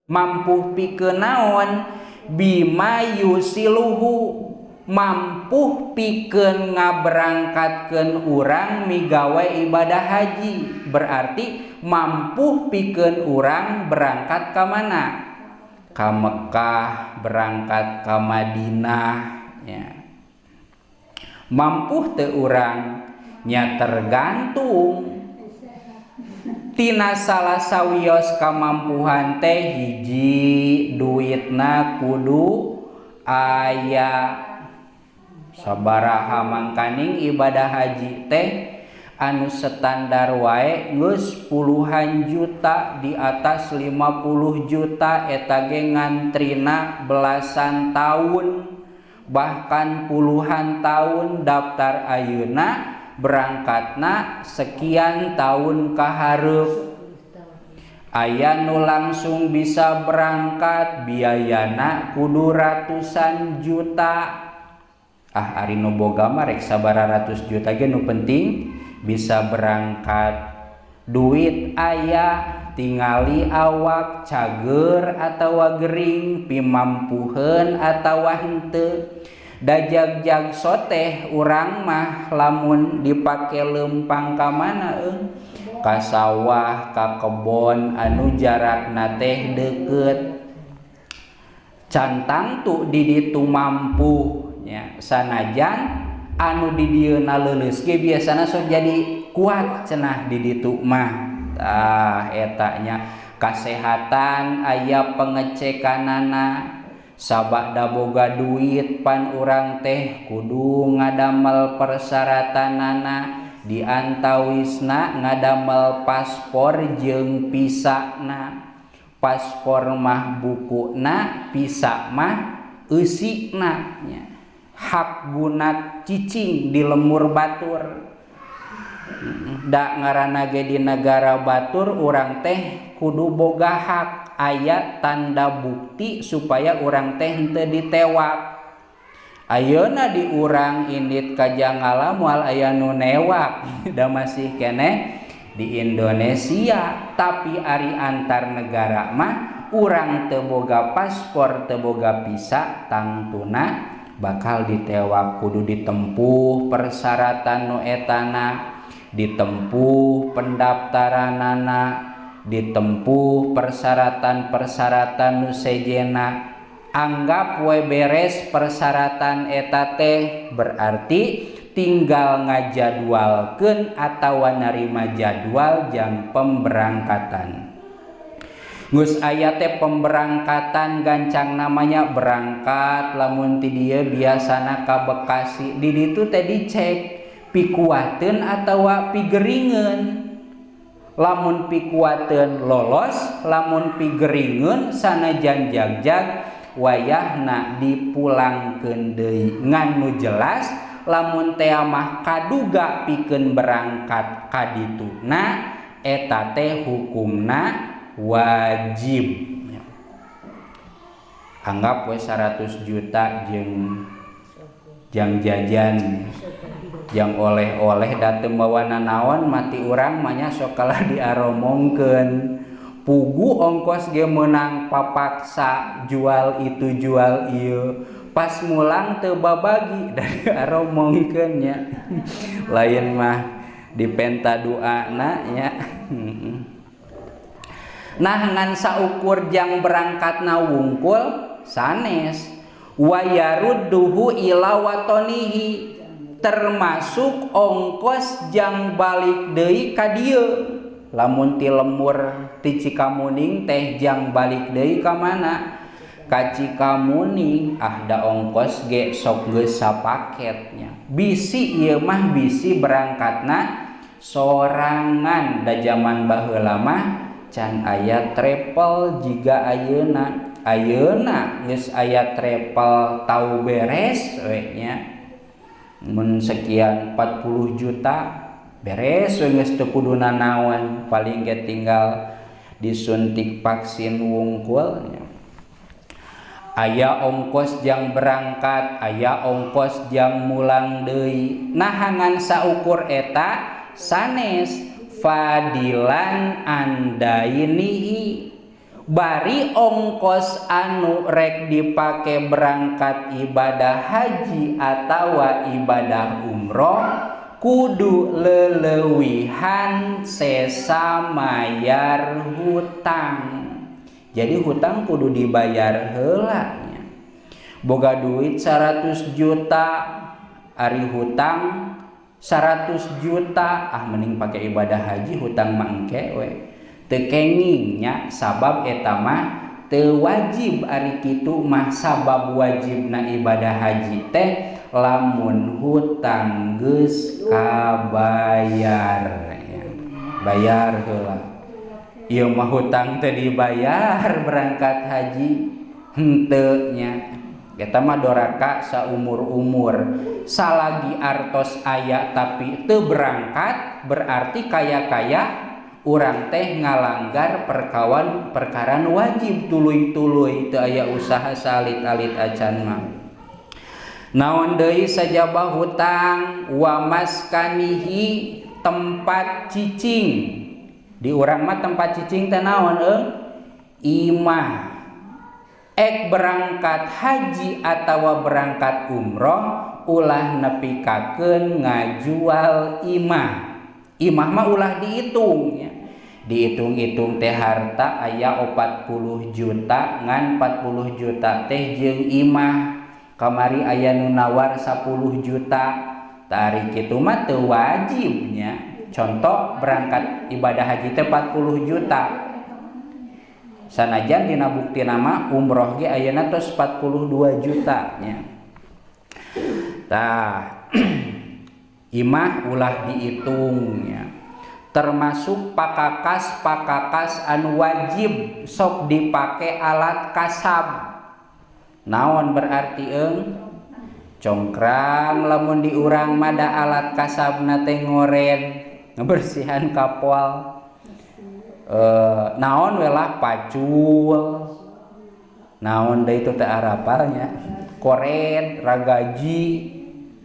mampu pikeun naon bima yusiluhu mampu pikeun ngaberangkatkeun urang migawe ibadah haji, berarti mampu pikeun urang berangkat ka mana? Ka Mekah, berangkat ka Madinah ya. Mampu teu urang nya tergantung tina salah sawios kamampuhan teh. Hiji, duitna kudu aya sabaraha mangkaning ibadah haji teh anu standar wae geus puluhan juta, di atas 50 juta eta ge ngantrina belasan tahun bahkan puluhan tahun. Daftar ayeuna berangkatna sekian tahun kahareup. Aya nu langsung bisa berangkat biayana kudu ratusan juta. Ari nu boga mah rek sabaraha ratus juta ge nu penting bisa berangkat. Duit aya tingali awak cager atawa gering, pimampuheun atawa henteu. Da jag-jag soteh urang mah lamun dipake lempang ka mana ka sawah, ka kebon anu jarakna teh deukeut. Cantang tu di ditu mampu nya, sanajan anu di dieuna leuleus ge biasana sok jadi kuat cenah di ditu mah. Eta nya kasehatan aya pengecekanana. Sabada boga duit pan urang teh kudu ngadamel persaratanana, diantawisna ngadamel paspor jeung pisana. Paspor mah bukuna, pisa mah eusikna nya. Hak guna cicing di lemur batur. Da ngaranna ge di negara batur urang teh kudu boga hak, aya tanda bukti supaya urang teh henteu ditewak. Ayeuna di urang indit ka Janggala moal aya nu newak da masih keneh di Indonesia, tapi ari antar negara mah urang teu boga paspor, teu boga visa, tangtuna bakal ditewak. Kudu ditempuh persyaratan nu etana, ditempuh pendaftaranana, ditempuh persyaratan-persyaratan nu sejena. Anggap we beres persyaratan eta teh, berarti tinggal ngajadwalkeun atawa narima jadwal jang pemberangkatan. Geus aya teh pemberangkatan gancang namanya berangkat lamun ti dieu biasana ka Bekasi. Di ditu teh dicek pikuateun atawa pigeringeun. Lamun pikuateun lolos, lamun pigeringeun sanajan jag-jag wayahna dipulangkeun deui. Ngan nu jelas lamun teh mah kaduga pikeun berangkat ka dituna eta teh hukumna wajib. Anggap we 100 juta jeung jang jajan jang oleh-oleh dateu bawa nanaon mati urang mah nya sok kalah diaromongkeun. Pugu ongkos ge meunang papaksa jual itu jual ieu, pas mulang teu babagi dari aromongkeun nya. Lain mah dipenta doana nya. Nah ngan saukur jang berangkatna wungkul sanes wa yarudduhu ila watonihi, termasuk ongkos jang balik deui ka dieu. Lamun ti lemur ti Cikamuning teh jang balik deui ka mana? Ka Cikamuning. Da ongkos ge sok geus sapaketnya. Bisi ieu mah bisi berangkatna sorangan. Da zaman baheula mah can aya travel jiga ayeuna. Ayeuna geus aya travel tau beres we nya. Mun sekian 40 juta beres we geus teu kudu nanaon, paling ge tinggal disuntik vaksin wungkul nya. Aya ongkos jang berangkat, aya ongkos jang mulang deui. Nahangan saukur eta sanes fadilan andainihi, bari ongkos anu rek dipake berangkat ibadah haji atawa ibadah umroh kudu lelewihan sesamayar hutang. Jadi hutang kudu dibayar heula nya. Boga duit 100 juta ari hutang 100 juta mending pakai ibadah haji hutang mah engke we. Teu kenging nya sabab eta mah teu wajib ari kitu mah sabab wajibna ibadah haji teh lamun hutang geus kabayar ya. Bayar heula. Ieu mah hutang teu dibayar berangkat haji henteu nya. Eta mah doraka saumur-umur. Salagi artos aya tapi teu berangkat berarti kaya-kaya urang teh ngalanggar perkaran wajib tuluy-tuluy teu aya usaha salit-alit acan mah. Naon deui sajabah hutang wa maskanihi tempat cicing. Di urang mah tempat cicing teh naon imah. Ek berangkat haji atawa berangkat umroh ulah nepikakeun ngajual imah. Imah mah ulah dihitung ya. Dihitung-hitung teh harta aya 40 juta ngan 40 juta teh jeung imah. Kamari aya nu nawar 10 juta. Tari kitu mah teu wajibnya. Contoh berangkat ibadah haji teh 40 juta. Sanajan dina bukti nama umroh ge ayeuna tos 42 juta nya. Tah imah ulah dihitungnya. Termasuk pakakas anu wajib sok dipake alat kasab. Naon berarti congkrang lamun di urang mah da alat kasabna teh ngoren ngabersihan kapal. Naon welah pacul, naon deui itu teh arapalnya, koret, ragaji,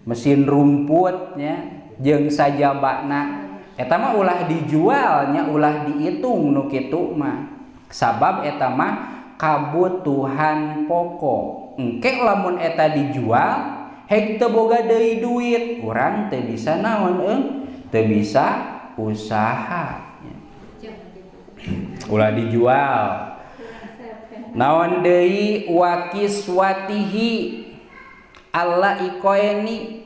mesin rumputnya, jeung sajabana. Eta mah ulah dijualnya, ulah dihitung nu kitu mah. Sabab eta mah kabutuhan pokok. Engke lamun eta dijual, hek teu boga deui duit, urang teu bisa naon teu bisa usaha. Ulah dijual. Naon deui wakiswatihi alla ikoeni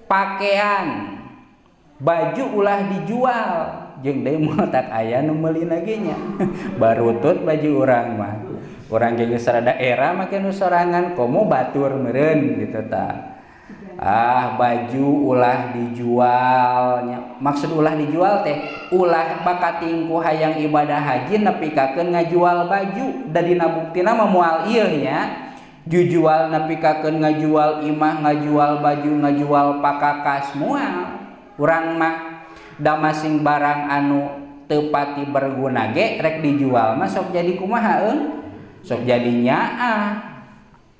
pakaian baju ulah dijual jeung deui moal tak aya nu meulina ge nya barutut baju urang mah urang ge geus rada era make nu sorangan komo batur meureun gitu tah. Baju ulah dijualnya. Maksud ulah dijual teh ulah bakatingku hayang ibadah haji nepikakeun ngajual baju. Da dina buktina mah moal ieu nya. Jujual nepikakeun ngajual imah, ngajual baju, ngajual pakakas moal. Urang mah da masing barang anu teu pati berguna ge rek dijual mah sok jadi kumaha sok jadi nyaah.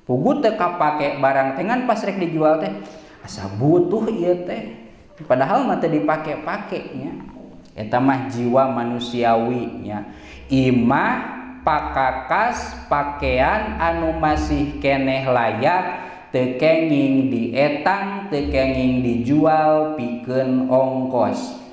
Pugu teu kapake barang teh ngan pas rek dijual teh asa butuh ieu teh padahal mah teu dipake-pake nya. Eta mah jiwa manusiawi nya. Imah pakakas pakaian anu masih keneh layak teu kenging dietang teu kenging dijual pikeun ongkos.